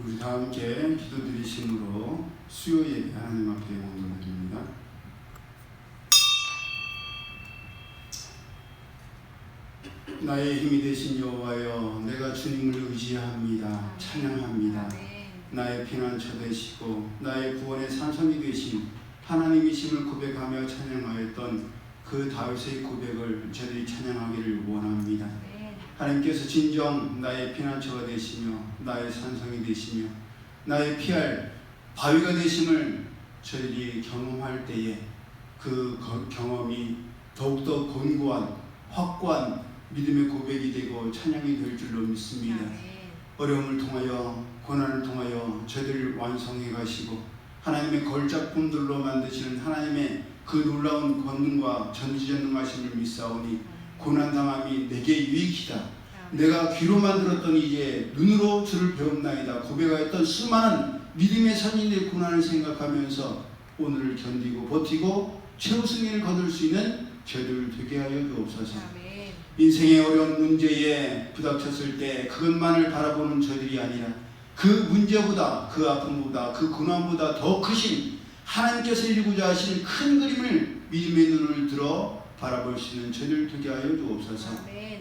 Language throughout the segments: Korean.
우리 다 함께 기도드리심으로 수요 예배 하나님 앞에 원도드립니다. 나의 힘이 되신 여호와여, 내가 주님을 의지합니다. 찬양합니다. 나의 피난처 되시고 나의 구원의 산성이 되신 하나님이심을 고백하며 찬양하였던 그 다윗의 고백을 저들이 찬양하기를 원합니다. 하나님께서 진정 나의 피난처가 되시며 나의 산성이 되시며 나의 피할 바위가 되심을 저들이 경험할 때에 그 경험이 더욱더 견고한 확고한 믿음의 고백이 되고 찬양이 될 줄로 믿습니다. 어려움을 통하여 고난을 통하여 저들을 완성해 가시고 하나님의 걸작품들로 만드시는 하나님의 그 놀라운 권능과 전지전능하심을 믿사오니 고난당함이 내게 유익이다. 내가 귀로만 들었더니 이제 눈으로 주를 배웠나이다. 고백하였던 수많은 믿음의 선인의 고난을 생각하면서 오늘을 견디고 버티고 최우승을 거둘 수 있는 저들 되게 하여 주옵소서. 인생의 어려운 문제에 부닥쳤을 때 그것만을 바라보는 저들이 아니라 그 문제보다 그 아픔보다 그 고난보다 더 크신 하나님께서 이루고자 하시는 큰 그림을 믿음의 눈을 들어 바라볼 수 있는 저들 되게 하여 주옵소서.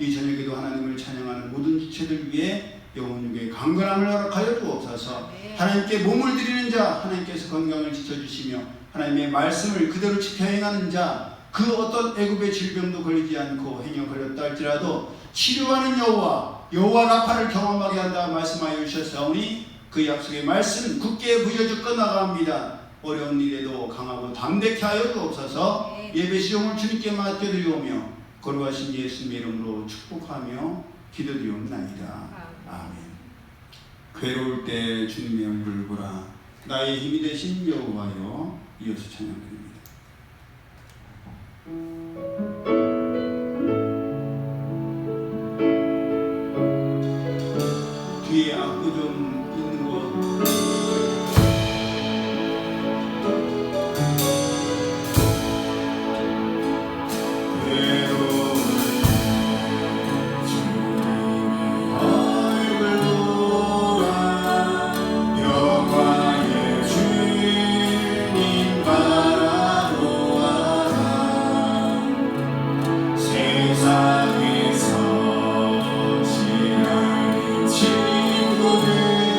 이 저녁에도 하나님을 찬양하는 모든 지체들 위해 영혼육의 강건함을 허락하여 주옵소서. 하나님께 몸을 드리는 자 하나님께서 건강을 지켜주시며 하나님의 말씀을 그대로 지켜 행하는 자 그 어떤 애굽의 질병도 걸리지 않고 행여 걸렸다 할지라도 치료하는 여호와 라파를 경험하게 한다 말씀하여 주셨사오니 그 약속의 말씀 굳게 부여잡고 나아갑니다. 어려운 일에도 강하고 담대케 하여 주옵소서. 예배 시종을 주님께 맡겨드리오며 거룩하신 예수님의 이름으로 축복하며 기도드리옵나이다. 아멘. 괴로울 때 주님의 얼굴을 보라. 나의 힘이 되신 여호와여. 이어서 찬양드립니다. 뒤에 악보 좀 있는 거 세상에서 지나는 친구들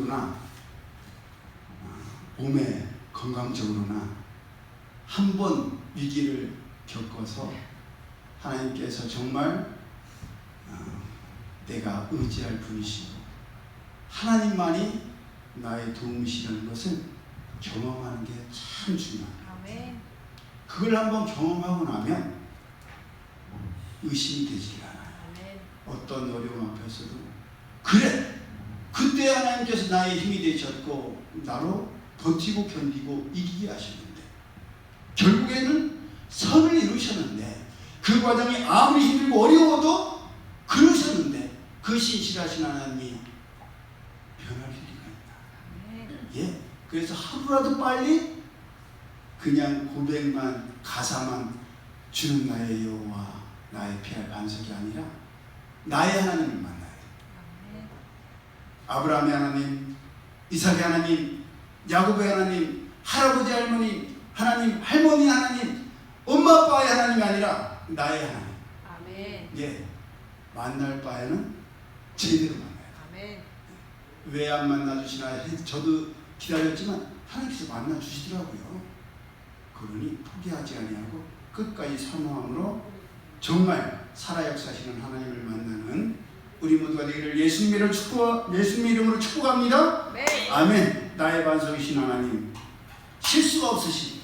건강적으로나 몸에 건강적으로나 한 번 위기를 겪어서 하나님께서 정말 내가 의지할 분이시고 하나님만이 나의 도움이시라는 것을 경험하는 게 참 중요합니다. 아멘. 그걸 한번 경험하고 나면 의심이 되지 않아요. 아멘. 어떤 어려움 앞에서도 그래! 그때 하나님께서 나의 힘이 되셨고 나로 버티고 견디고 이기게 하셨는데 결국에는 선을 이루셨는데 그 과정이 아무리 힘들고 어려워도 그러셨는데 그 신실하신 하나님이 변할 리가 있나. 예, 그래서 하루라도 빨리 그냥 고백만 가사만 주는 나의 여호와 나의 피할 반석이 아니라 나의 하나님을 만나야 돼. 아브라함의 하나님, 이삭의 하나님, 야곱의 하나님, 할아버지 할머니 하나님, 할머니 하나님, 엄마 아빠의 하나님이 아니라 나의 하나님. 아멘. 예, 만날 바에는 제대로 만나야 돼. 아멘. 왜 안 만나주시나 저도 기다렸지만 하나님께서 만나주시더라고요. 그러니 포기하지 아니하고 끝까지 사모함으로 정말 살아 역사하시는 하나님을 만나는 우리 모두가 되기를 예수님 이름으로 축복합니다. 네. 아멘. 나의 반석이신 하나님, 실수가 없으신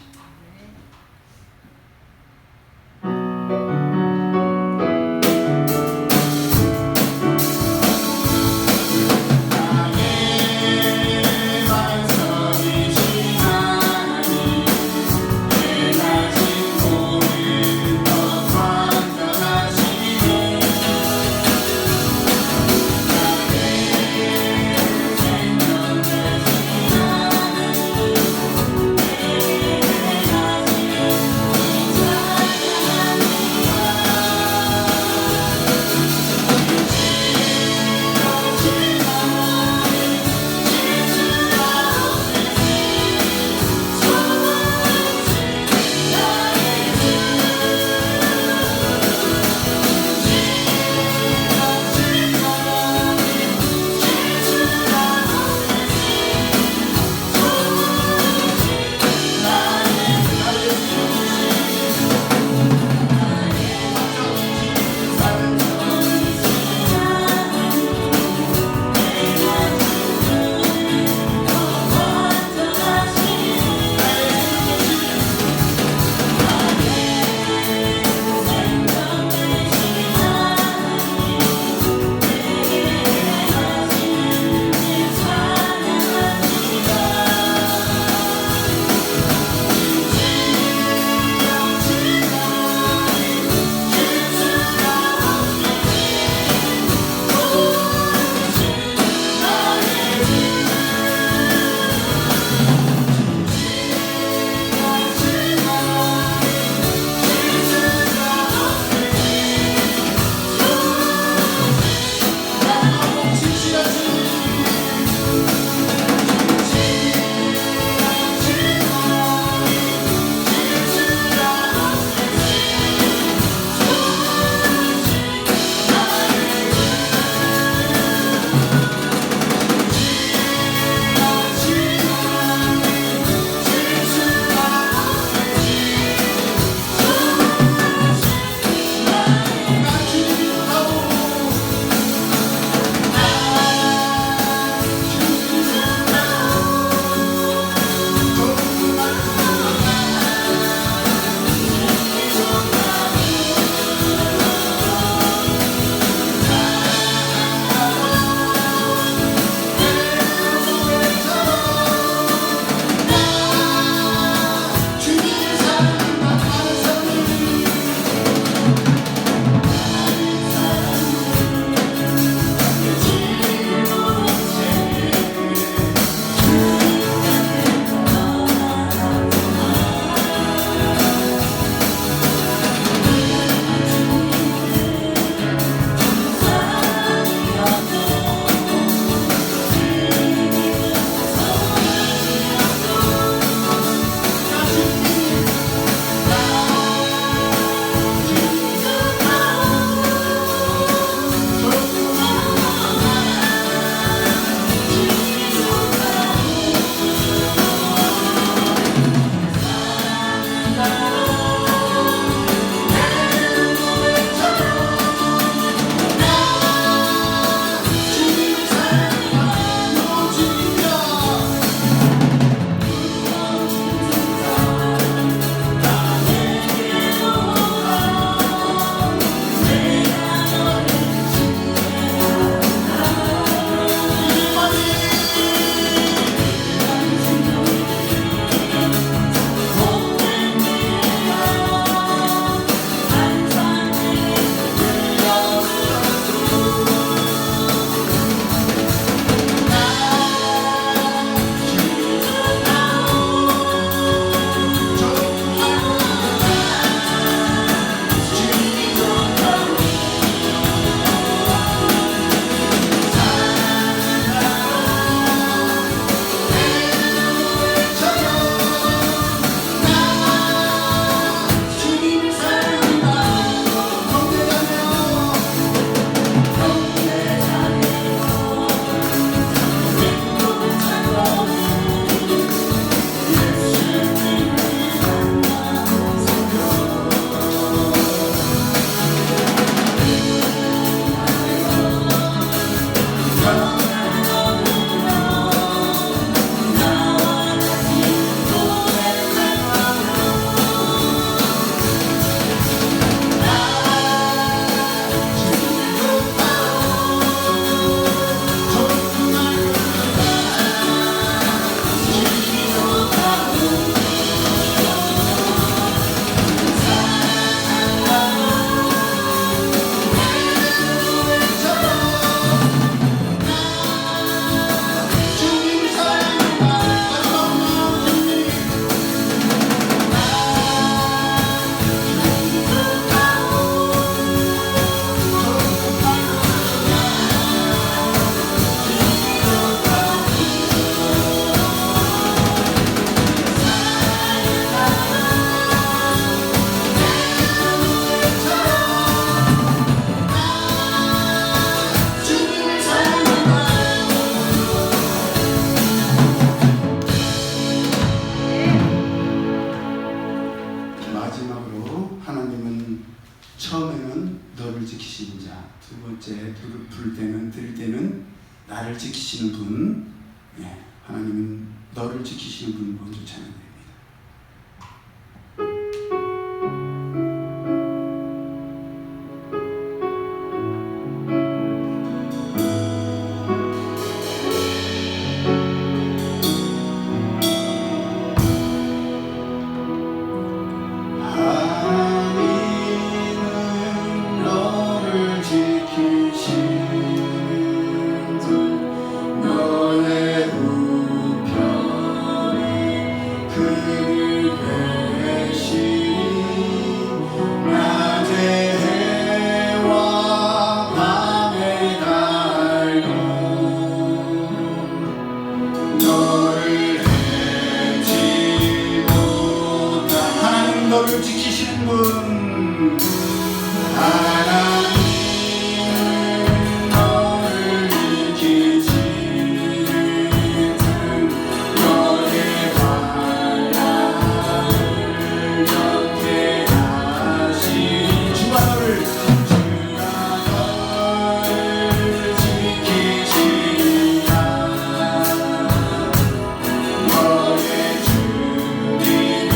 마지막으로 하나님은 처음에는 너를 지키시는 자, 두 번째 부를 때는 드릴 때는 나를 지키시는 분, 하나님은 너를 지키시는 분 먼저 찬양합니다. 너를 지키시는 분 하나님은 너를 지키시는 분 너의 환난을 곁에 하시니 주가 너를 지키시리라 너의 주님을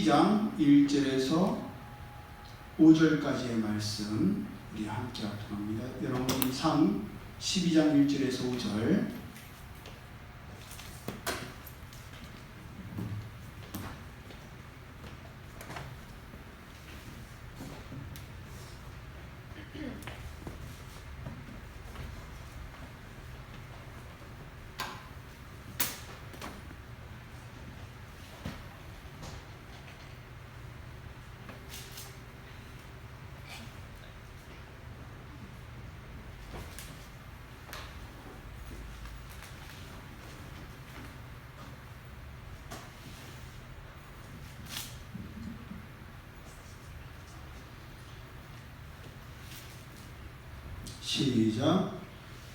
12장 1절에서 5절까지의 말씀 우리 함께 합독합니다. 여러분 상 12장 1절에서 5절. 시작.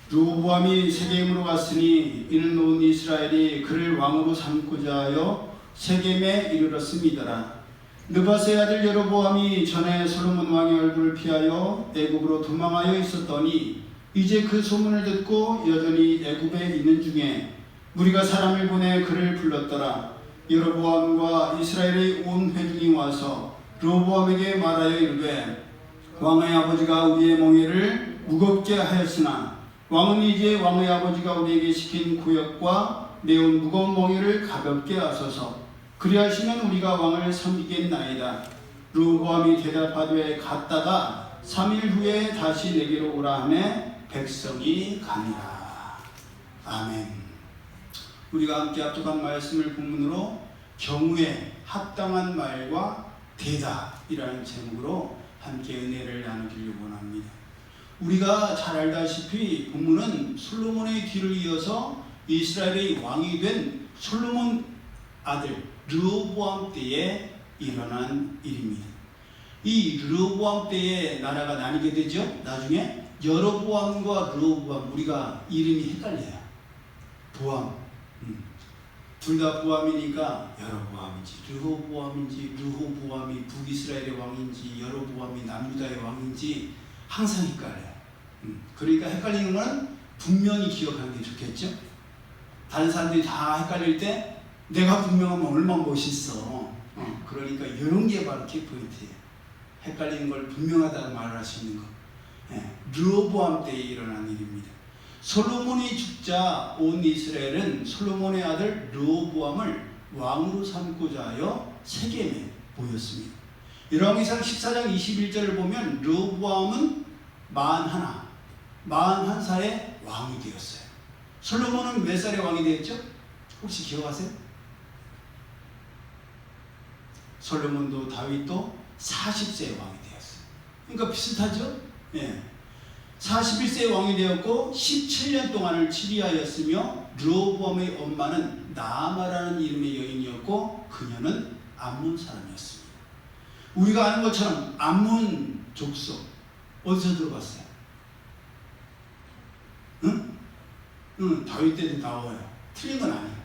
르호보암이 세겜으로 갔으니 이는 온 이스라엘이 그를 왕으로 삼고자 하여 세겜에 이르렀음이더라. 느밧의 아들 여로보암이 전에 솔로몬 왕의 얼굴을 피하여 애굽으로 도망하여 있었더니 이제 그 소문을 듣고 여전히 애굽에 있는 중에 무리가 사람을 보내 그를 불렀더라. 여로보암과 이스라엘의 온 회중이 와서 르호보암에게 말하여 이르되 왕의 아버지가 우리의 멍에를 무겁게 하였으나 왕은 이제 왕의 아버지가 우리에게 시킨 구역과 매운 무거운 멍에를 가볍게 하소서. 그리하시면 우리가 왕을 섬기겠나이다. 르호보암이 대답하되 갔다가 3일 후에 다시 내게로 오라 하매 백성이 가니라. 아멘. 우리가 함께 합독한 말씀을 본문으로 경우에 합당한 말과 대답이라는 제목으로 함께 은혜를 나누기를 원합니다. 우리가 잘 알다시피 본문은 솔로몬의 뒤를 이어서 이스라엘의 왕이 된 솔로몬 아들 르호보암 때에 일어난 일입니다. 이 르호보암 때에 나라가 나뉘게 되죠. 나중에 여로보암과 르호보암, 우리가 이름이 헷갈려요. 보암, 둘 다 보암이니까 여로보암인지 르호보암인지 르호보암이 북이스라엘의 왕인지 여로보암이 남유다의 왕인지 항상 헷갈려요. 그러니까 헷갈리는 건 분명히 기억하는 게 좋겠죠. 다른 사람들이 다 헷갈릴 때 내가 분명하면 얼마나 멋있어. 그러니까 이런 게 바로 키포인트예요. 헷갈리는 걸 분명하다고 말할 수 있는 거. 르호보암 때에 일어난 일입니다. 솔로몬이 죽자 온 이스라엘은 솔로몬의 아들 르호보암을 왕으로 삼고자 하여 세겜에 모였습니다. 열왕기상 14장 21절을 보면 르호보암은 41살에 왕이 되었어요. 솔로몬은 몇 살에 왕이 되었죠? 혹시 기억하세요? 솔로몬도 다윗도 40세에 왕이 되었어요. 그러니까 비슷하죠? 예. 41세에 왕이 되었고 17년 동안을 치리하였으며 르호보암의 엄마는 나아마라는 이름의 여인이었고 그녀는 암몬 사람이었습니다. 우리가 아는 것처럼 암몬 족속 어디서 들어봤어요? 응? 다윗 때도 나와요. 틀린 건 아니에요.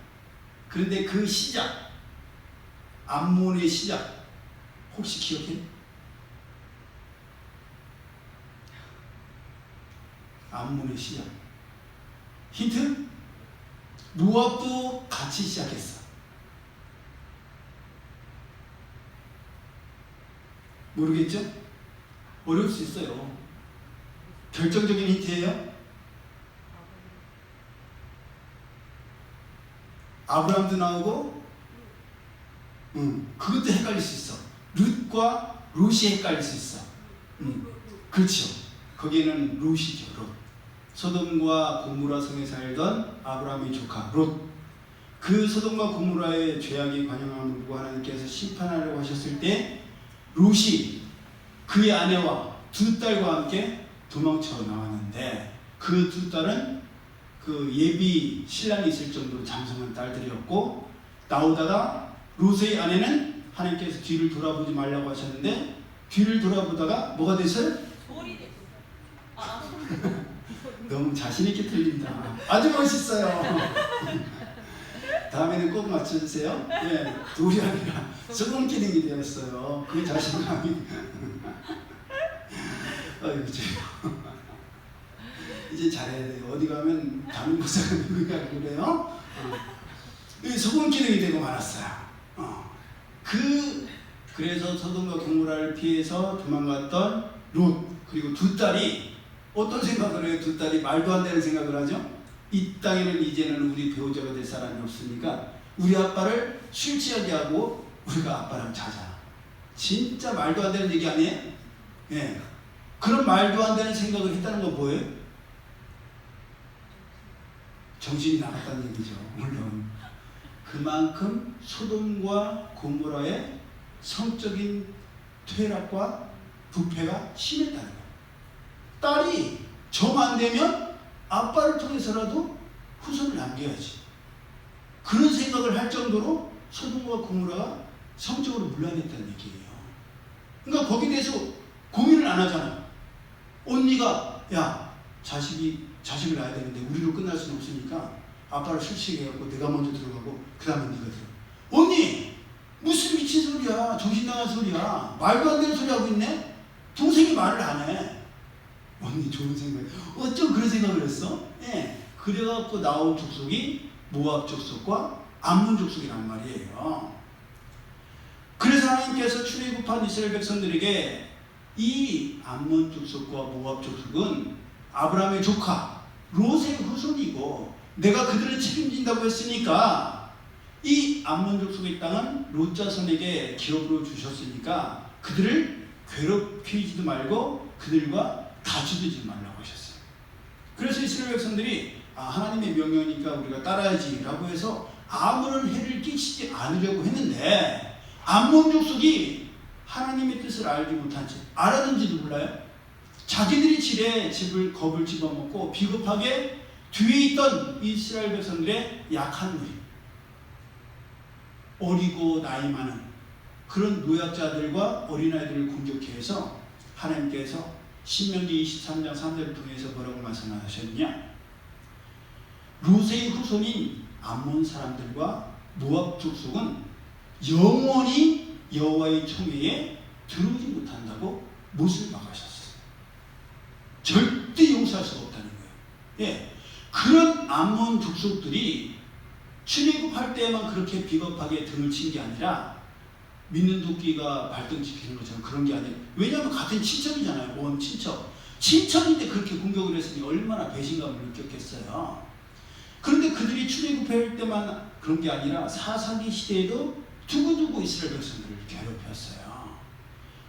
그런데 그 시작, 암몬의 시작 혹시 기억해요? 암몬의 시작 힌트? 모압도 같이 시작했어. 모르겠죠? 어려울 수 있어요. 결정적인 힌트예요. 아브라함도 나오고 그것도 헷갈릴 수 있어. 룻과 롯이 헷갈릴 수 있어. 그렇죠. 거기에는 롯이죠. 롯. 소돔과 고모라 성에 살던 아브라함의 조카 롯. 그 소돔과 고모라의 죄악의 관영함을 보고 하나님께서 심판하려고 하셨을 때 롯이 그의 아내와 두 딸과 함께 도망쳐 나왔는데 그 두 딸은 그 예비 신랑이 있을 정도로 장성한 딸들이었고 나오다가 롯의 아내는 하나님께서 뒤를 돌아보지 말라고 하셨는데 뒤를 돌아보다가 뭐가 됐어요? 소리 됐어요. 너무 자신있게 틀린다. 아주 멋있어요. 다음에는 꼭 맞춰주세요. 네, 돌이 아니라 소금기둥이 되었어요. 그 자신감이. 아이고, 이제 잘해야 돼요. 어디 가면 담임목사가 누구가 그래요? 소금기둥이 되고 말았어요. 그 그래서 소돔과 고모라를 피해서 도망갔던 롯, 그리고 두 딸이 어떤 생각을 해요? 두 딸이 말도 안 되는 생각을 하죠. 이 땅에는 이제는 우리 배우자가 될 사람이 없으니까 우리 아빠를 술 취하게 하고 우리가 아빠랑 자자. 진짜 말도 안 되는 얘기 아니에요? 예. 그런 말도 안 되는 생각을 했다는 건 뭐예요? 정신이 나갔다는 얘기죠. 물론 그만큼 소돔과 고모라의 성적인 퇴락과 부패가 심했다는 거예요. 딸이 정 안 되면 아빠를 통해서라도 후손을 남겨야지. 그런 생각을 할 정도로 소돔과 고모라가 성적으로 문란했다는 얘기예요. 그러니까 거기에 대해서 고민을 안 하잖아. 언니가 야 자식을 낳아야 되는데 우리로 끝날 수는 없으니까 아빠를 술 취하게 해갖고 내가 먼저 들어가고 그 다음에 네가 들어. 언니 무슨 미친 소리야. 정신 나간 소리야. 말도 안 되는 소리 하고 있네. 동생이 말을 안 해. 언니 좋은 생각. 어쩜 그런 생각을 했어? 예. 그래갖고 나온 족속이 모압 족속과 암몬 족속이란 말이에요. 그래서 하나님께서 출애굽한 이스라엘 백성들에게 이 암몬 족속과 모압 족속은 아브라함의 조카 롯의 후손이고 내가 그들을 책임진다고 했으니까 이 암몬 족속의 땅은 롯 자손에게 기업으로 주셨으니까 그들을 괴롭히지도 말고 그들과 다투지 말라고 하셨어요. 그래서 이스라엘 백성들이 하나님의 명령이니까 우리가 따라야지 라고 해서 아무런 해를 끼치지 않으려고 했는데 암몬 족속이 하나님의 뜻을 알지 못한 채 알았는지도 몰라요. 자기들이 집을 겁을 집어먹고 비겁하게 뒤에 있던 이스라엘 백성들의 약한 무리, 어리고 나이 많은 그런 노약자들과 어린아이들을 공격해서 하나님께서 신명기 23장 3절을 통해서 뭐라고 말씀하셨느냐? 롯의 후손인 암몬 사람들과 모압 족속은 영원히 여호와의 총회에 들어오지 못한다고 못을 막으셨어요. 절대 용서할 수가 없다는 거예요. 예, 그런 암몬 족속들이 출애굽할 때만 그렇게 비겁하게 등을 친 게 아니라 믿는 도끼가 발등 지키는 것처럼 그런 게 아니에요. 왜냐하면 같은 친척이잖아요. 온 친척. 친척인데 그렇게 공격을 했으니 얼마나 배신감을 느꼈겠어요. 그런데 그들이 출애굽할 때만 그런 게 아니라 사사기 시대에도 두고두고 이스라엘 백성들을 괴롭혔어요.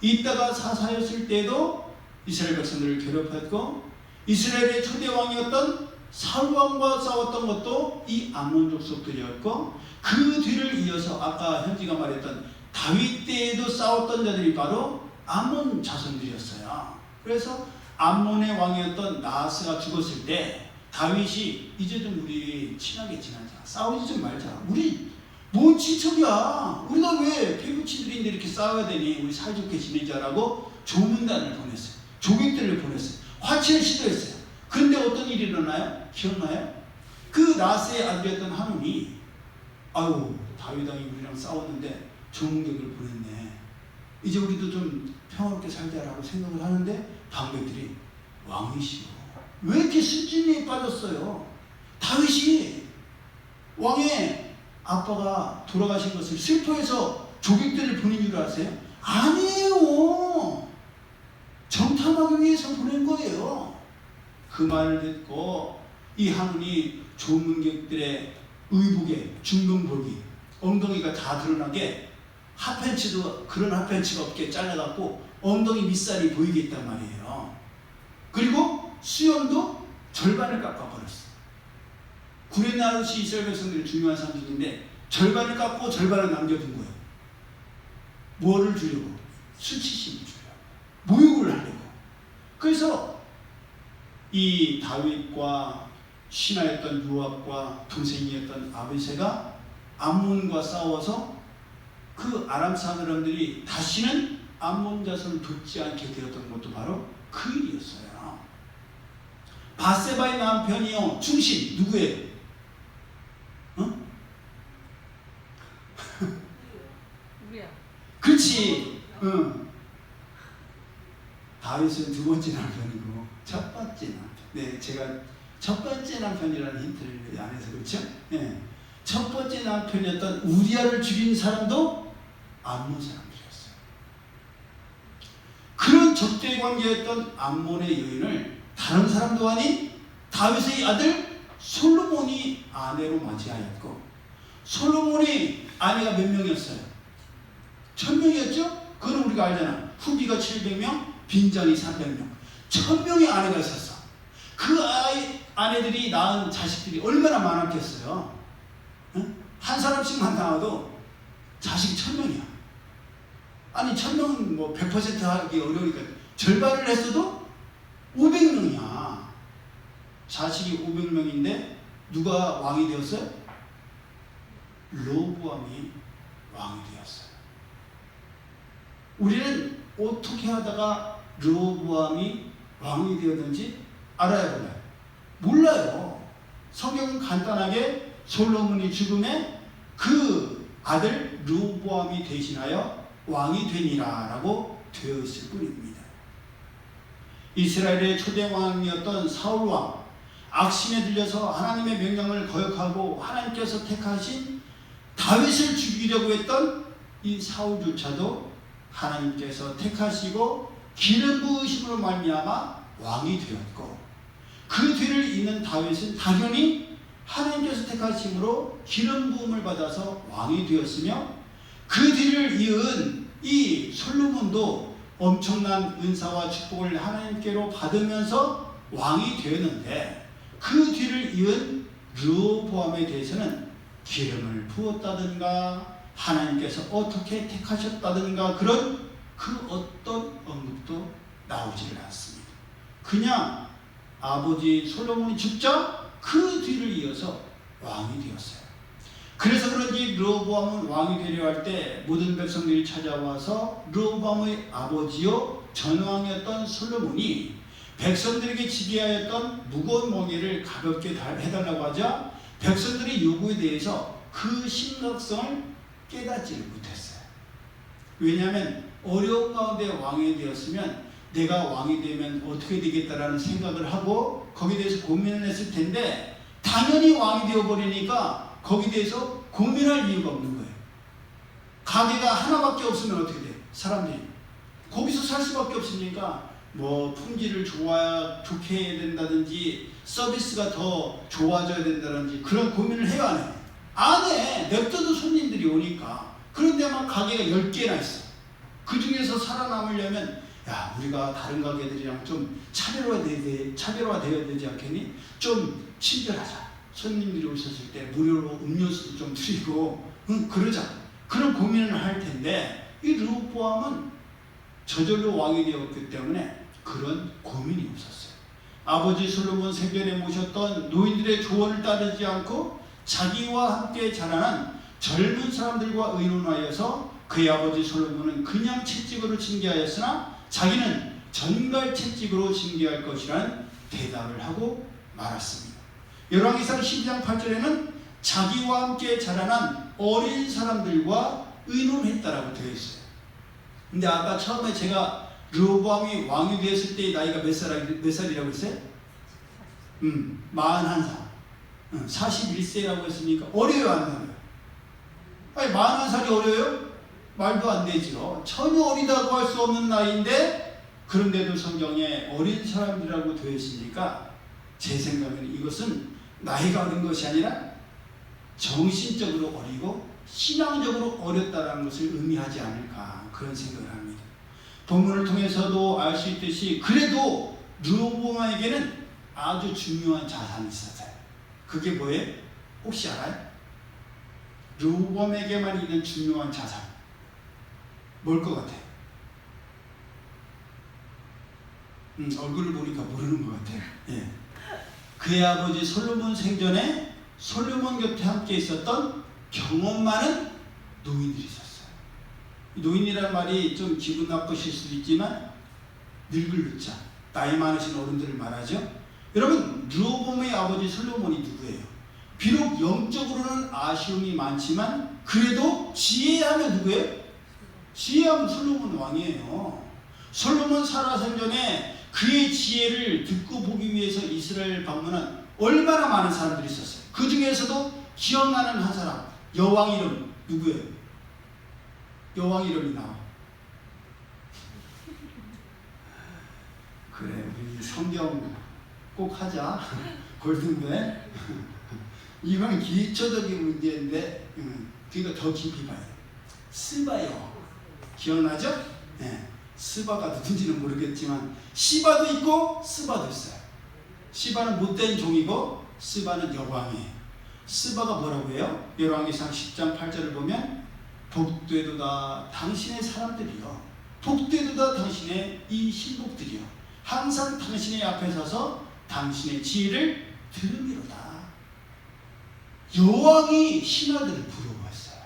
이따가 사사였을 때도 이스라엘 백성들을 괴롭혔고 이스라엘의 초대 왕이었던 사울 왕과 싸웠던 것도 이 암몬 족속들이었고 그 뒤를 이어서 아까 현지가 말했던 다윗 때에도 싸웠던 자들이 바로 암몬 자손들이었어요. 그래서 암몬의 왕이었던 나하스가 죽었을 때 다윗이 이제 좀 우리 친하게 지내자. 싸우지 좀 말자. 우리 뭔 친척이야. 우리가 왜 패부치들인데 이렇게 싸워야 되니. 우리 사이좋게 지내자라고 조문단을 보냈어요. 조객들을 보냈어요. 화치를 시도했어요. 근데 어떤 일이 일어나요? 기억나요? 그 나하스의 아들이었던 하논이 아유 다윗 왕이 우리랑 싸웠는데 조문객을 보냈네. 이제 우리도 좀 평화롭게 살자라고 생각을 하는데 방백들이 왕이시오. 왜 이렇게 순진리에 빠졌어요? 다윗이 왕의 아빠가 돌아가신 것을 슬퍼해서 조객들을 보낸 줄 아세요? 아니에요. 정탐하기 위해서 보낸 거예요. 그 말을 듣고 이 하논이 조문객들의 의복에 중금볼기 엉덩이가 다 드러나게 핫팬츠도 그런 핫팬츠가 없게 잘라갖고 엉덩이 밑살이 보이게 했단 말이에요. 그리고 수염도 절반을 깎아버렸어. 구레나룻이 이스라엘 백성들의 중요한 상징인데 절반을 깎고 절반을 남겨둔 거예요. 뭐를 주려고? 수치심을 주려고. 모욕을 하려고. 그래서 이 다윗과 신하였던 요압과 동생이었던 아비새가 암몬과 싸워서 그 아람 사람들이 다시는 암몬 자손을 돕지 않게 되었던 것도 바로 그 일이었어요. 바세바의 남편이요. 중심 누구예요? 우리야. 그렇지. 다윗은 두 번째 남편이고 첫 번째 남편. 네, 제가 첫 번째 남편이라는 힌트를 안 해서 그렇죠? 네. 첫 번째 남편이었던 우리아를 죽인 사람도 암몬 사람들이었어요. 적대 관계였던 암몬의 여인을 다른 사람도 아닌 다윗의 아들 솔로몬이 아내로 맞이하였고, 솔로몬이 아내가 몇 명이었어요? 1000명이었죠? 그건 우리가 알잖아. 후기가 700명, 빈장이 300명. 1000명의 아내가 있었어. 그 아내들이 낳은 자식들이 얼마나 많았겠어요? 응? 한 사람씩만 낳아도 자식이 1000명이야. 아니 1000명은 뭐 100% 하기 어려우니까 절반을 했어도 500명이야. 자식이 500명인데 누가 왕이 되었어요? 르호보암이 왕이 되었어요. 우리는 어떻게 하다가 르호보암이 왕이 되었는지 알아야 몰라요? 몰라요. 성경은 간단하게 솔로몬이 죽음에 그 아들 르호보암이 대신하여 왕이 되니라 라고 되어 있을 뿐입니다. 이스라엘의 초대 왕이었던 사울왕, 악심에 들려서 하나님의 명령을 거역하고 하나님께서 택하신 다윗을 죽이려고 했던 이 사울조차도 하나님께서 택하시고 기름 부으심으로 말미암아 왕이 되었고, 그 뒤를 잇는 다윗은 당연히 하나님께서 택하심으로 기름 부음을 받아서 왕이 되었으며, 그 뒤를 이은 이 솔로몬도 엄청난 은사와 축복을 하나님께로 받으면서 왕이 되었는데, 그 뒤를 이은 르호보암에 대해서는 기름을 부었다든가 하나님께서 어떻게 택하셨다든가 그런 그 어떤 언급도 나오지를 않습니다. 그냥 아버지 솔로몬이 죽자 그 뒤를 이어서 왕이 되었어요. 그래서 그런지 르호보암은 왕이 되려 할 때 모든 백성들이 찾아와서 르호보암의 아버지요 전왕이었던 솔로몬이 백성들에게 지게하였던 무거운 멍에를 가볍게 해달라고 하자 백성들의 요구에 대해서 그 심각성을 깨닫지를 못했어요. 왜냐하면 어려운 가운데 왕이 되었으면 내가 왕이 되면 어떻게 되겠다라는 생각을 하고 거기에 대해서 고민을 했을 텐데, 당연히 왕이 되어버리니까 거기에 대해서 고민할 이유가 없는 거예요. 가게가 하나밖에 없으면 어떻게 돼? 사람들이 거기서 살 수밖에 없으니까 뭐 품질을 좋게 해야 된다든지 서비스가 더 좋아져야 된다든지 그런 고민을 해요, 안 해요? 안 해. 냅둬도 손님들이 오니까. 그런데 막 가게가 10개나 있어. 그 중에서 살아남으려면 야, 우리가 다른 가게들이랑 좀 차별화되어야 되지 않겠니? 좀 친절하자. 손님들이 오셨을 때 무료로 음료수도 좀 드리고 그러자. 그런 고민을 할 텐데, 이 르호보암은 저절로 왕이 되었기 때문에 그런 고민이 없었어요. 아버지 솔로몬 생전에 모셨던 노인들의 조언을 따르지 않고 자기와 함께 자라난 젊은 사람들과 의논하여서 그의 아버지 솔로몬은 그냥 채찍으로 징계하였으나 자기는 전갈 채찍으로 징계할 것이라는 대답을 하고 말았습니다. 열왕기상 12장 8절에는 자기와 함께 자라난 어린 사람들과 의논했다라고 되어 있어요. 근데 아까 처음에 제가 르호보암이 왕이 되었을 때의 나이가 몇 살이라고 했어요? 41살. 41세라고 했으니까 어려요, 안 어려요? 아니 41살이 어려요? 말도 안 되죠. 전혀 어리다고 할 수 없는 나이인데, 그런데도 성경에 어린 사람들이라고 되어 있으니까 제 생각에는 이것은 나이가 어린 것이 아니라 정신적으로 어리고 신앙적으로 어렸다는 것을 의미하지 않을까, 그런 생각을 합니다. 본문을 통해서도 알 수 있듯이 그래도 르호보암에게는 아주 중요한 자산이 있었어요. 그게 뭐예요? 혹시 알아요? 르호보암에게만 있는 중요한 자산 뭘 것 같아요? 얼굴을 보니까 모르는 것 같아요. 예. 그의 아버지 솔로몬 생전에 솔로몬 곁에 함께 있었던 경험 많은 노인들이 있었어요. 노인이라는 말이 좀 기분 나쁘실 수도 있지만 늙을 늙자, 나이 많으신 어른들을 말하죠. 여러분, 르호보암의 아버지 솔로몬이 누구예요? 비록 영적으로는 아쉬움이 많지만 그래도 지혜하면 누구예요? 지혜하면 솔로몬 왕이에요. 솔로몬 살아생전에 그의 지혜를 듣고 보기 위해서 이스라엘 방문한 얼마나 많은 사람들이 있었어요. 그 중에서도 기억나는 한 사람, 여왕 이름 누구예요? 여왕 이름이 나와. 성경 꼭 하자. 골든벨. 이건 기초적인 문제인데 그러니까 더 깊이 봐요. 스바요. 기억나죠? 네. 스바가 누군지는 모르겠지만 시바도 있고 스바도 있어요. 시바는 못된 종이고 스바는 여왕이에요. 스바가 뭐라고 해요? 열왕기상 10장 8절을 보면 복되도다 당신의 사람들이요, 복되도다 당신의 이 신복들이요, 항상 당신의 앞에 서서 당신의 지혜를 들으미로다. 여왕이 신하들을 부러워했어요.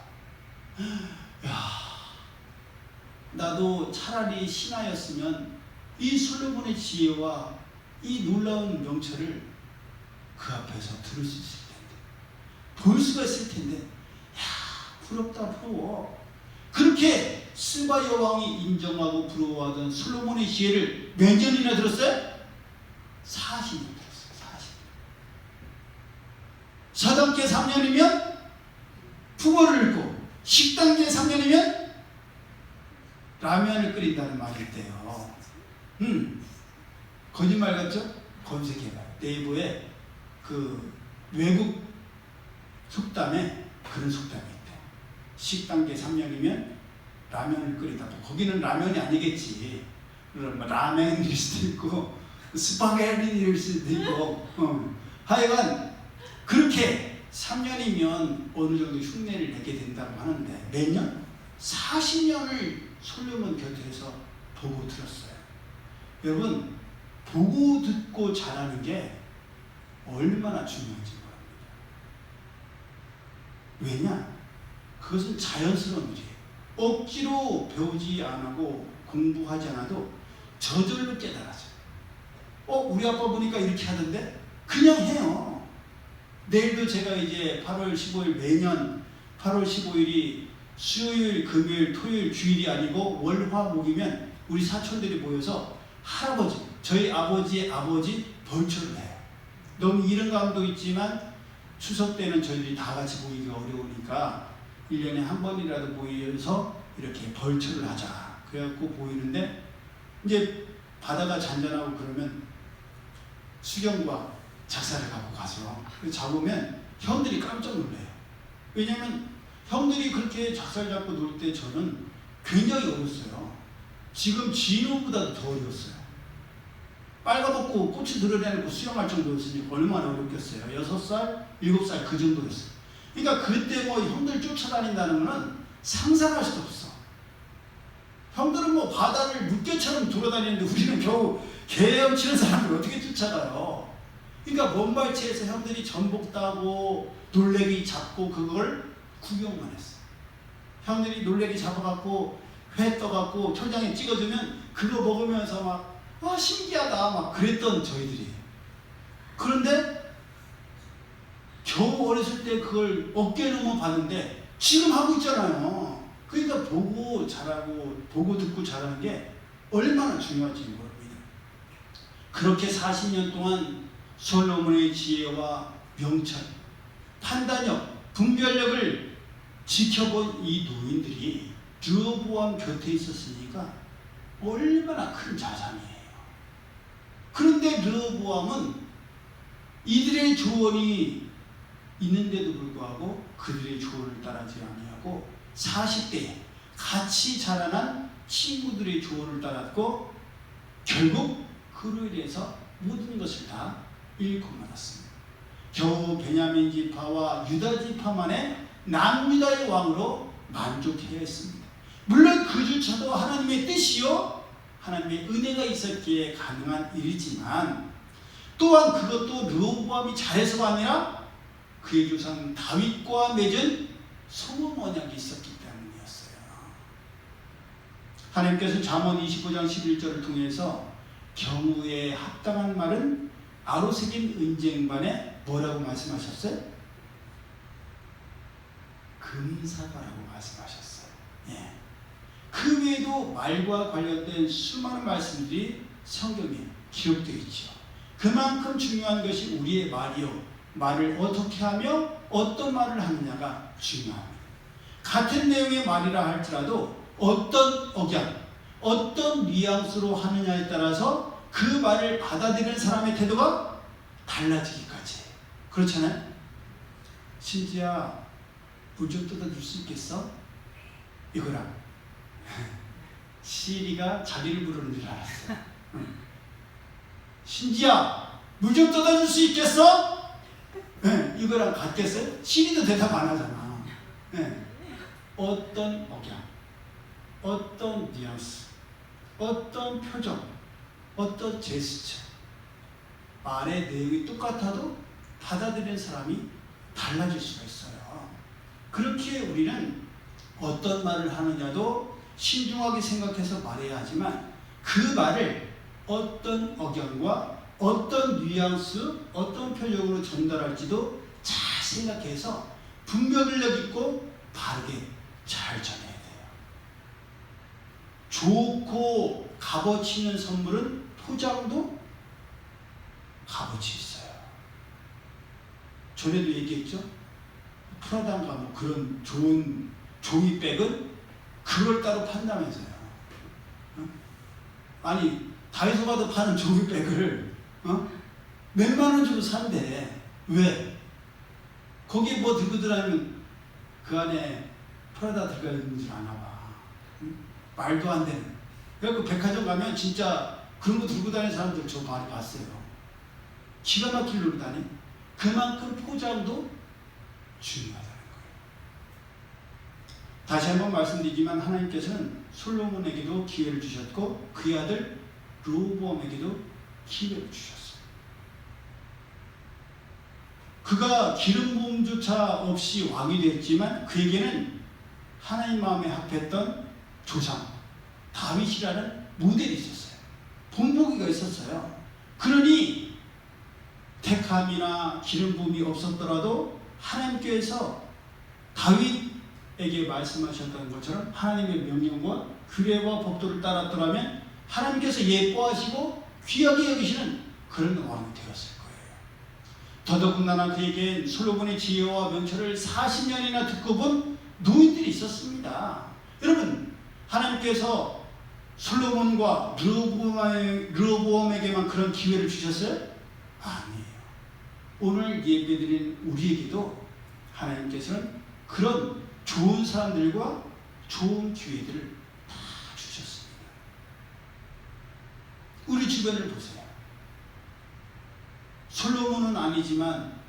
야, 나도 차라리 신하였으면 이 솔로몬의 지혜와 이 놀라운 명철을 그 앞에서 들을 수 있을 텐데, 볼 수가 있을 텐데, 야, 부럽다, 부러워. 그렇게 스바 여왕이 인정하고 부러워하던 솔로몬의 지혜를 몇 년이나 들었어요? 40년 들었어요. 40년. 4단계 3년이면 부모를 읽고, 10단계 3년이면 라면을 끓인다는 말이 있대요. 거짓말 같죠? 검색해봐요. 네이버에 그 외국 속담에 그런 속담이 있대요. 10단계 3년이면 라면을 끓이다. 거기는 라면이 아니겠지. 라멘일 수도 있고 스파게티일 수도 있고 하여간 그렇게 3년이면 어느 정도 흉내를 내게 된다고 하는데, 몇 년? 40년을 솔로몬 곁에서 보고 들었어요. 여러분, 보고 듣고 잘하는 게 얼마나 중요한지 모릅니다. 왜냐? 그것은 자연스러운 일이에요. 억지로 배우지 않고 공부하지 않아도 저절로 깨달아져요. 우리 아빠 보니까 이렇게 하던데? 그냥 해요. 내일도 제가 이제 8월 15일, 매년 8월 15일이 수요일, 금요일, 토요일, 주일이 아니고 월, 화, 목이면 우리 사촌들이 모여서 할아버지, 저희 아버지의 아버지 벌초를 해요. 너무 이른 감도 있지만 추석 때는 저희들이 다 같이 모이기가 어려우니까 1년에 한 번이라도 모여서 이렇게 벌초를 하자. 그래갖고 모이는데, 이제 바다가 잔잔하고 그러면 수경과 작사를 갖고 가서 잡으면 형들이 깜짝 놀래요. 왜냐면 형들이 그렇게 작사를 잡고 놀 때 저는 굉장히 어렸어요. 지금 진호보다도 더 어렸어요. 빨가벗고 꼬치 드러내고 수영할 정도였으니 얼마나 어렵겠어요. 6살, 7살 그 정도였어요. 그러니까 그때 뭐 형들 쫓아다닌다는 거는 상상할 수도 없어. 형들은 뭐 바다를 늑대처럼 돌아다니는데 우리는 겨우 개 헤엄치는 사람을 어떻게 쫓아가요. 그러니까 먼발치에서 형들이 전복 따고 놀래기 잡고 그걸 구경만 했어. 형들이 놀래기 잡아갖고 회 떠갖고 초장에 찍어주면 그거 먹으면서 막 신기하다 막 그랬던 저희들이. 그런데 겨우 어렸을 때 그걸 어깨 넘어 봤는데 지금 하고 있잖아요. 그러니까 보고 잘하고 보고 듣고 잘하는 게 얼마나 중요한지 모릅니다. 그렇게 40년 동안 솔로몬의 지혜와 명철, 판단력, 분별력을 지켜본 이 노인들이 르호보암 곁에 있었으니까 얼마나 큰 자산이에요. 그런데 르호보암은 이들의 조언이 있는데도 불구하고 그들의 조언을 따르지 아니하고 40대에 같이 자라난 친구들의 조언을 따랐고 결국 그로 인해서 모든 것을 다 잃고 말았습니다. 겨우 베냐민 지파와 유다 지파만의 남유다의 왕으로 만족해야 했습니다. 물론 그조차도 하나님의 뜻이요 하나님의 은혜가 있었기에 가능한 일이지만 또한 그것도 르호보암이 잘해서가 아니라 그의 조상 다윗과 맺은 소문 언약이 있었기 때문이었어요. 하나님께서는 잠언 25장 11절을 통해서 경우에 합당한 말은 아로새긴 은쟁반에 뭐라고 말씀하셨어요? 금사과라고 말씀하셨어요. 예. 그 외에도 말과 관련된 수많은 말씀들이 성경에 기록되어 있죠. 그만큼 중요한 것이 우리의 말이요, 말을 어떻게 하며 어떤 말을 하느냐가 중요합니다. 같은 내용의 말이라 할지라도 어떤 억양, 어떤 뉘앙스로 하느냐에 따라서 그 말을 받아들이는 사람의 태도가 달라지기까지. 그렇잖아요. 신지야, 물 좀 떠다 줄 수 있겠어? 이거랑 시리가 자기를 부르는 줄 알았어요. 신지야, 물 좀 떠다 줄 수 있겠어? 네, 이거랑 같겠어요? 시리도 대답 안 하잖아. 네. 어떤 억양, 어떤 뉘앙스, 어떤 표정, 어떤 제스처, 말의 내용이 똑같아도 받아들이는 사람이 달라질 수가 있어요. 그렇게 우리는 어떤 말을 하느냐도 신중하게 생각해서 말해야 하지만 그 말을 어떤 억양과 어떤 뉘앙스, 어떤 표정으로 전달할지도 잘 생각해서 분별력 있고 바르게 잘 전해야 돼요. 좋고 값어치 있는 선물은 포장도 값어치 있어요. 전에도 얘기했죠? 프라다인가 뭐 그런 좋은 종이백은 그걸 따로 판다면서요. 아니 다이소 가도 파는 종이백을 몇만 원 주고 산대. 왜? 거기에 뭐 들고 들어가면 그 안에 프라다 들어가 있는 줄 아나 봐. 말도 안 되는. 그래서 백화점 가면 진짜 그런 거 들고 다니는 사람들 저 많이 봤어요. 기가 막힐 노릇 아니? 그만큼 포장도 중요하다는 거예요. 다시 한번 말씀드리지만 하나님께서는 솔로몬에게도 기회를 주셨고 그의 아들 르호보암에게도 기회를 주셨어요. 그가 기름 부음조차 없이 왕이 됐지만 그에게는 하나님 마음에 합했던 조상 다윗이라는 모델이 있었어요. 본보기가 있었어요. 그러니 택함이나 기름 부음이 없었더라도 하나님께서 다윗에게 말씀하셨던 것처럼 하나님의 명령과 규례와 법도를 따랐더라면 하나님께서 예뻐하시고 귀하게 여기시는 그런 왕이 되었을 거예요. 더더군다나 그에겐 솔로몬의 지혜와 명철을 40년이나 듣고 본 노인들이 있었습니다. 여러분, 하나님께서 솔로몬과 르호보암에게만 그런 기회를 주셨어요? 아니에요. 오늘 예배드린 우리에게도 하나님께서는 그런 좋은 사람들과 좋은 기회들을 다 주셨습니다. 우리 주변을 보세요. 솔로몬은 아니지만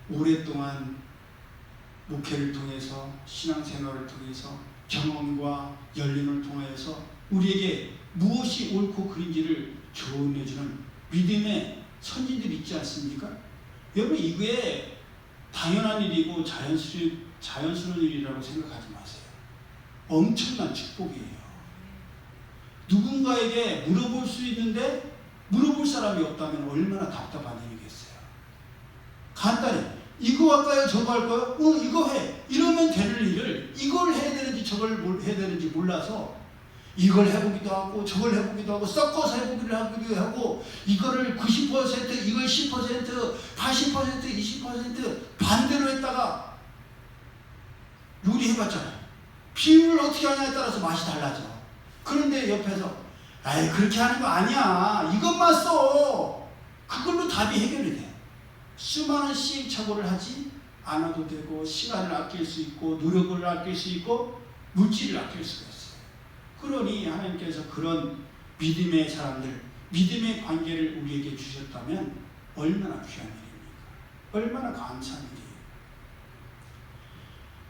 오랫동안 목회를 통해서 신앙생활을 통해서 경험과 연륜을 통하여서 우리에게 무엇이 옳고 그른지를 조언해주는 믿음의 선진들이 있지 않습니까? 여러분 이게 당연한 일이고 자연스러운 일이라고 생각하지 마세요. 엄청난 축복이에요. 누군가에게 물어볼 수 있는데 물어볼 사람이 없다면 얼마나 답답한 일이겠어요. 간단히 이거 할까요? 저거 할까요? 이거 해. 이러면 되는 일을 이걸 해야 되는지 저걸 해야 되는지 몰라서 이걸 해보기도 하고 저걸 해보기도 하고 섞어서 해보기도 하고 이거를 90% 이걸 10% 80% 20% 반대로 했다가 요리해봤잖아요. 비율을 어떻게 하냐에 따라서 맛이 달라져. 그런데 옆에서 아이 그렇게 하는 거 아니야. 이것만 써. 그걸로 답이 해결이 돼. 수많은 시행착오를 하지 않아도 되고 시간을 아낄 수 있고 노력을 아낄 수 있고 물질을 아낄 수가 있어요. 그러니 하나님께서 그런 믿음의 사람들, 믿음의 관계를 우리에게 주셨다면 얼마나 귀한 일입니까? 얼마나 감사한 일이에요.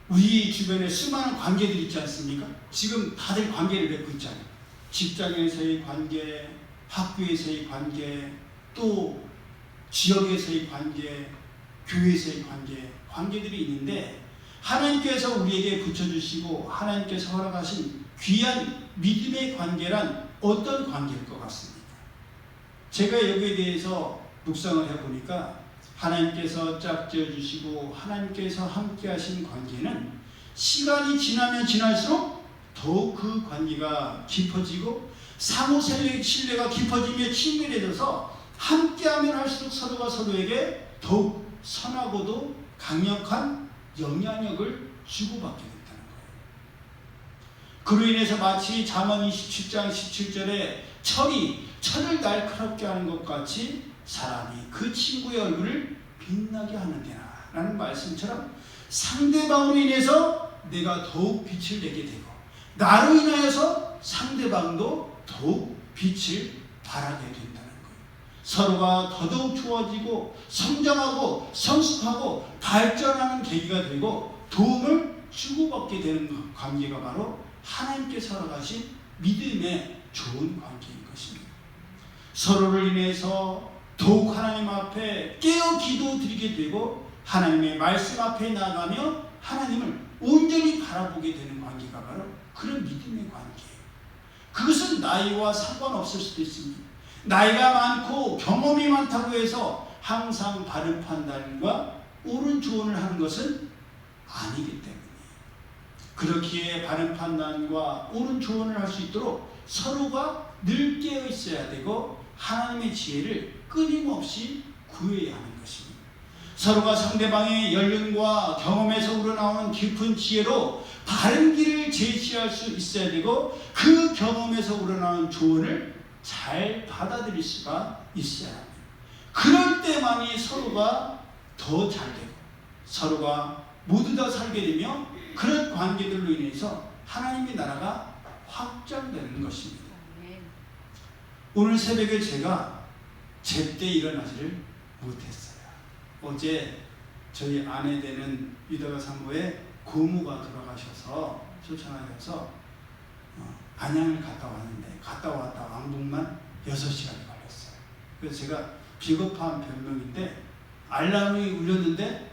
우리 주변에 수많은 관계들이 있지 않습니까? 지금 다들 관계를 맺고 있잖아요. 직장에서의 관계, 학교에서의 관계, 또 지역에서의 관계, 교회에서의 관계, 관계들이 있는데 하나님께서 우리에게 붙여주시고 하나님께서 허락하신 귀한 믿음의 관계란 어떤 관계일 것 같습니까? 제가 여기에 대해서 묵상을 해보니까 하나님께서 짝지어주시고 하나님께서 함께 하신 관계는 시간이 지나면 지날수록 더욱 그 관계가 깊어지고 상호 신뢰가 깊어지며 친밀해져서 함께하면 할수록 서로가 서로에게 더욱 선하고도 강력한 영향력을 주고받게 된다는 거예요. 그로 인해서 마치 잠언 27장 17절에 철을 날카롭게 하는 것 같이 사람이 그 친구의 얼굴을 빛나게 하는데나 라는 말씀처럼 상대방으로 인해서 내가 더욱 빛을 내게 되고 나로 인하여서 상대방도 더욱 빛을 발하게 된다는 거예요. 서로가 더더욱 좋아지고 성장하고 성숙하고 발전하는 계기가 되고 도움을 주고받게 되는 관계가 바로 하나님께서 허락하신 믿음의 좋은 관계인 것입니다. 서로를 인해서 더욱 하나님 앞에 깨어 기도드리게 되고 하나님의 말씀 앞에 나가며 하나님을 온전히 바라보게 되는 관계가 바로 그런 믿음의 관계예요. 그것은 나이와 상관없을 수도 있습니다. 나이가 많고 경험이 많다고 해서 항상 바른 판단과 옳은 조언을 하는 것은 아니기 때문이에요. 그렇기에 바른 판단과 옳은 조언을 할 수 있도록 서로가 늘 깨어 있어야 되고 하나님의 지혜를 끊임없이 구해야 하는 것입니다. 서로가 상대방의 연륜과 경험에서 우러나오는 깊은 지혜로 바른 길을 제시할 수 있어야 되고 그 경험에서 우러나오는 조언을 잘 받아들일 수가 있어야 합니다. 그럴 때만이 서로가 더 잘 되고 서로가 모두 다 살게 되며 그런 관계들로 인해서 하나님의 나라가 확장되는 것입니다. 오늘 새벽에 제가 제때 일어나지를 못했어요. 어제 저희 아내 되는 유다가 산모의 고모가 돌아가셔서 초청하셔서 안양을 갔다 왔는데 갔다 왔다 왕복만 6시간이 걸렸어요. 그래서 제가 비겁한 변명인데 알람이 울렸는데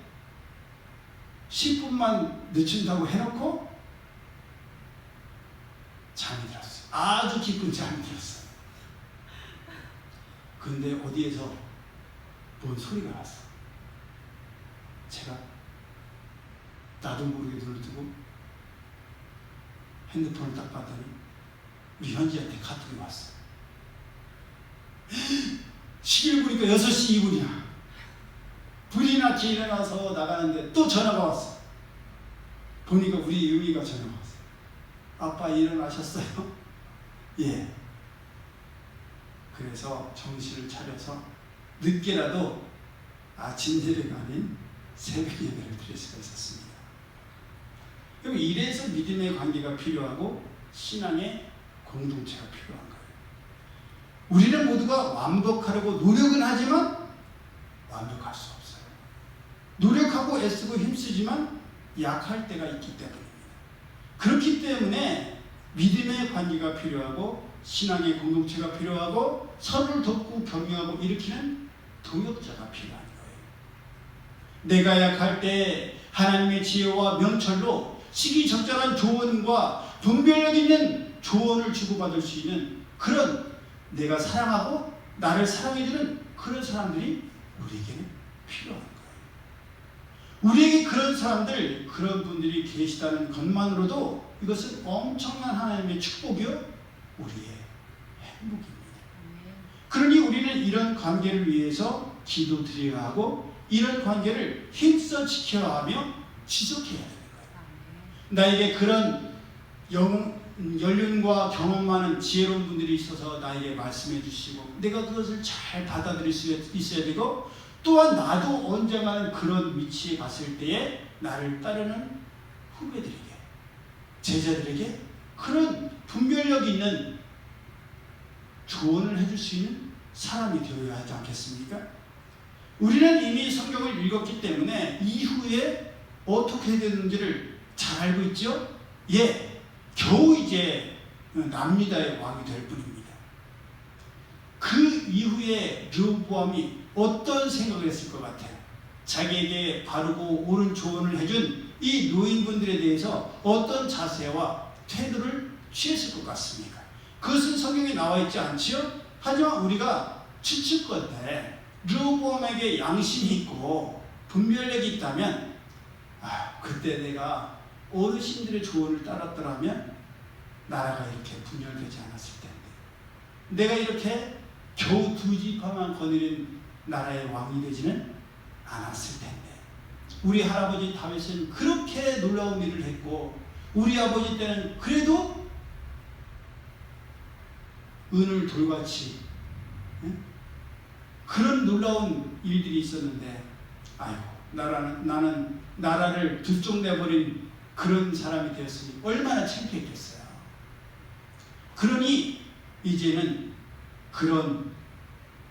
10분만 늦춘다고 해놓고 잠이 들었어요. 아주 깊은 잠이 들었어요. 근데 어디에서 뭔 소리가 났어. 제가 나도 모르게 눈을 뜨고 핸드폰을 딱 봤더니 우리 현지한테 카톡이 왔어. 시계를 보니까 6시 2분이야. 불이 났지. 일어나서 나가는데 또 전화가 왔어. 보니까 우리 유미가 전화가 왔어. 아빠 일어나셨어요? 예. 그래서 정신을 차려서 늦게라도 아침 예배가 아닌 새벽 예배를 드릴 수가 있었습니다. 그럼 이래서 믿음의 관계가 필요하고 신앙의 공동체가 필요한 거예요. 우리는 모두가 완벽하려고 노력은 하지만 완벽할 수 없어요. 노력하고 애쓰고 힘쓰지만 약할 때가 있기 때문입니다. 그렇기 때문에 믿음의 관계가 필요하고 신앙의 공동체가 필요하고 서로를 돕고 격려하고 일으키는 동역자가 필요한 거예요. 내가 약할 때 하나님의 지혜와 명철로 시기적절한 조언과 분별력 있는 조언을 주고받을 수 있는 그런 내가 사랑하고 나를 사랑해주는 그런 사람들이 우리에게는 필요한 거예요. 우리에게 그런 사람들, 그런 분들이 계시다는 것만으로도 이것은 엄청난 하나님의 축복이요 우리의 행복입니다. 그러니 우리는 이런 관계를 위해서 기도드려야 하고 이런 관계를 힘써 지켜야 하며 지속해야 되는 거예요. 나에게 그런 연륜과 경험 많은 지혜로운 분들이 있어서 나에게 말씀해 주시고 내가 그것을 잘 받아들일 수 있어야 되고 또한 나도 언젠가는 그런 위치에 갔을 때에 나를 따르는 후배들에게 제자들에게 그런 분별력 있는 조언을 해줄 수 있는 사람이 되어야 하지 않겠습니까? 우리는 이미 성경을 읽었기 때문에 이후에 어떻게 되는지를 잘 알고 있죠? 예, 겨우 이제 남유다의 왕이 될 뿐입니다. 그 이후에 르호보암이 어떤 생각을 했을 것 같아요? 자기에게 바르고 옳은 조언을 해준 이 노인분들에 대해서 어떤 자세와 태도를 취했을 것 같습니까? 그것은 성경에 나와 있지 않지요? 하지만 우리가 추측건대 르호보암에게 양심이 있고 분별력이 있다면 그때 내가 어르신들의 조언을 따랐더라면 나라가 이렇게 분열되지 않았을 텐데 내가 이렇게 겨우 2지파만 거느린 나라의 왕이 되지는 않았을 텐데 우리 할아버지 다윗은 그렇게 놀라운 일을 했고 우리 아버지 때는 그래도 은을 돌같이 그런 놀라운 일들이 있었는데 아이고 나는 나라를 들쪽내버린 그런 사람이 되었으니 얼마나 창피했겠어요. 그러니 이제는 그런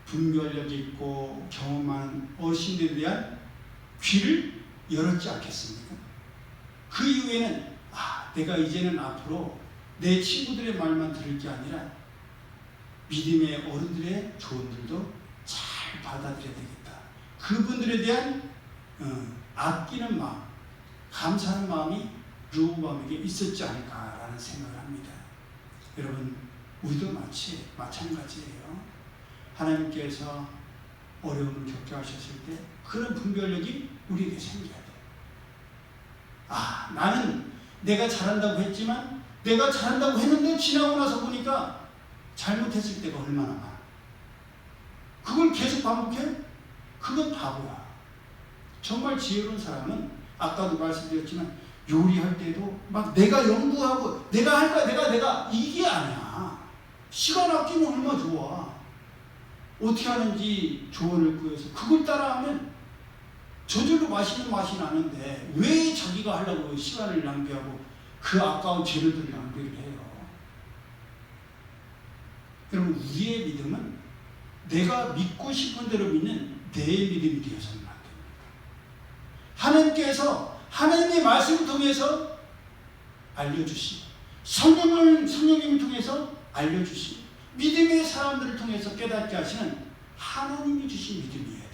분별력 있고 경험한 어르신들에 대한 귀를 열었지 않겠습니까? 그 이후에는 내가 이제는 앞으로 내 친구들의 말만 들을 게 아니라 믿음의 어른들의 조언들도 잘 받아들여야 되겠다. 그분들에 대한 아끼는 마음, 감사하는 마음이 르호보암에게 있었지 않을까라는 생각을 합니다. 여러분, 우리도 마찬가지예요. 하나님께서 어려움을 겪게 하셨을 때 그런 분별력이 우리에게 생겨야 돼요. 나는 내가 잘한다고 했지만 내가 잘한다고 했는데 지나고 나서 보니까 잘못했을 때가 얼마나 많아. 그걸 계속 반복해? 그건 바보야. 정말 지혜로운 사람은 아까도 말씀드렸지만 요리할 때도 막 내가 연구하고 내가 할 거야 내가 이게 아니야. 시간 아끼면 얼마나 좋아. 어떻게 하는지 조언을 구해서 그걸 따라하면 저절로 맛있는 맛이 나는데 왜 자기가 하려고 시간을 낭비하고 그 아까운 재료들을 낭비를 해요. 여러분, 우리의 믿음은 내가 믿고 싶은 대로 믿는 내 믿음이 되어서는 안 됩니다. 하나님께서 하나님의 말씀을 통해서 알려주시고 성령님을 통해서 알려주시고 믿음의 사람들을 통해서 깨닫게 하시는 하나님이 주신 믿음이어야 돼요.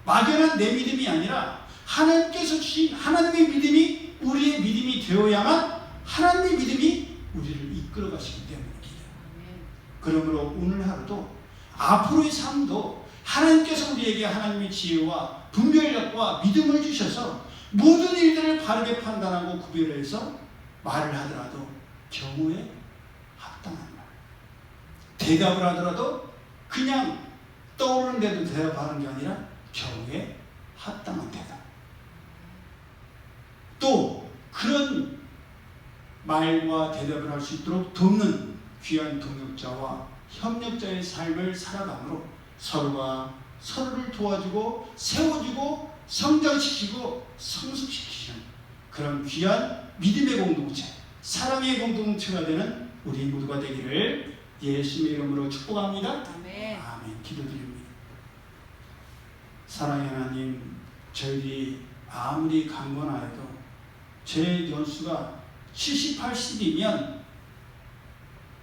막연한 내 믿음이 아니라 하나님께서 주신 하나님의 믿음이 우리의 믿음이 되어야만 하나님의 믿음이 우리를 이끌어 가시기 때문입니다. 그러므로 오늘 하루도 앞으로의 삶도 하나님께서 우리에게 하나님의 지혜와 분별력과 믿음을 주셔서 모든 일들을 바르게 판단하고 구별해서 말을 하더라도 경우에 합당한 말, 대답을 하더라도 그냥 떠오르는 대로 대답하는 게 아니라 경우에 합당한 대답. 또 그런 말과 대답을 할 수 있도록 돕는 귀한 동역자와 협력자의 삶을 살아감으로 서로가 서로를 도와주고 세워주고 성장시키고 성숙시키는 그런 귀한 믿음의 공동체, 사랑의 공동체가 되는 우리 모두가 되기를 예수님의 이름으로 축복합니다. 아멘. 아멘. 기도드립니다. 사랑의 하나님, 저희들이 아무리 강건하여도 제 연수가 70, 80이면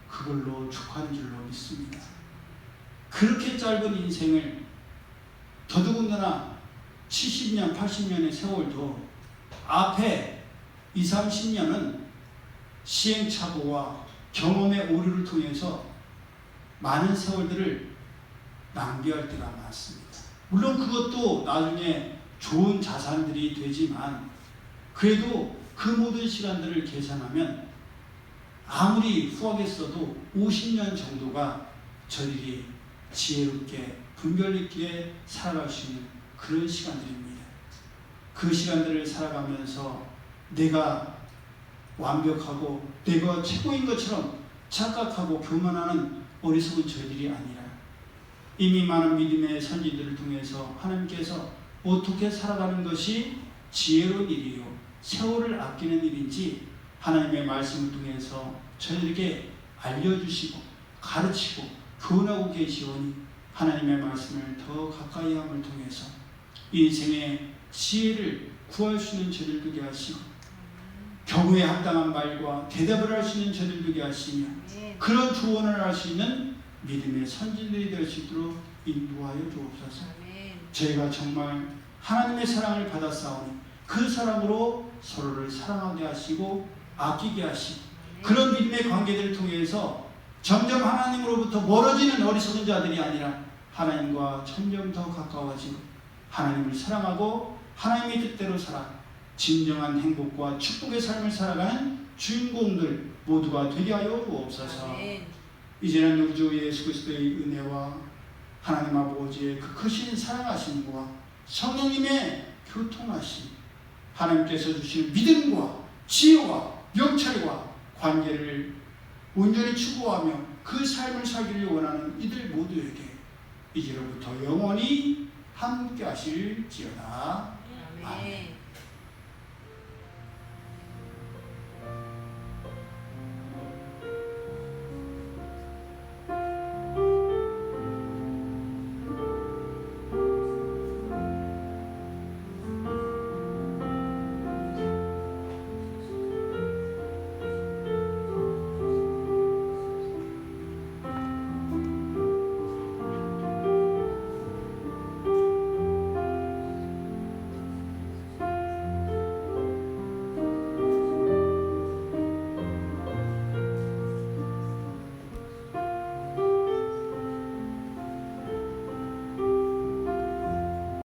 그걸로 축하한 줄로 믿습니다. 그렇게 짧은 인생을 더더군다나 70년, 80년의 세월도 앞에 20, 30년은 시행착오와 경험의 오류를 통해서 많은 세월들을 낭비할 때가 많습니다. 물론 그것도 나중에 좋은 자산들이 되지만 그래도 그 모든 시간들을 계산하면 아무리 후하겠어도 50년 정도가 저희들이 지혜롭게 분별 있게 살아갈 수 있는 그런 시간들입니다. 그 시간들을 살아가면서 내가 완벽하고 내가 최고인 것처럼 착각하고 교만하는 어리석은 저희들이 아니라 이미 많은 믿음의 선지들을 통해서 하나님께서 어떻게 살아가는 것이 지혜로운 일이요 세월을 아끼는 일인지 하나님의 말씀을 통해서 저희에게 알려주시고 가르치고 교훈하고 계시오니 하나님의 말씀을 더 가까이 함을 통해서 인생의 지혜를 구할 수 있는 저들 되게 하시고 경우에 합당한 말과 대답을 할 수 있는 저들 되게 하시며 그런 조언을 할 수 있는 믿음의 선진들이 될 수 있도록 인도하여 주옵소서. 저희가 정말 하나님의 사랑을 받았사오니 그 사랑으로 서로를 사랑하게 하시고 아끼게 하시고 그런 믿음의 관계들을 통해서 점점 하나님으로부터 멀어지는 어리석은 자들이 아니라 하나님과 점점 더 가까워지고 하나님을 사랑하고 하나님의 뜻대로 살아 진정한 행복과 축복의 삶을 살아가는 주인공들 모두가 되게 하여 주옵소서. 이제는 우리 주 예수 그리스도의 은혜와 하나님 아버지의 그 크신 사랑하심과 성령님의 교통하심, 하나님께서 주신 믿음과 지혜와 명철과 관계를 온전히 추구하며 그 삶을 살기를 원하는 이들 모두에게 이제로부터 영원히 함께 하실지어다. 아멘.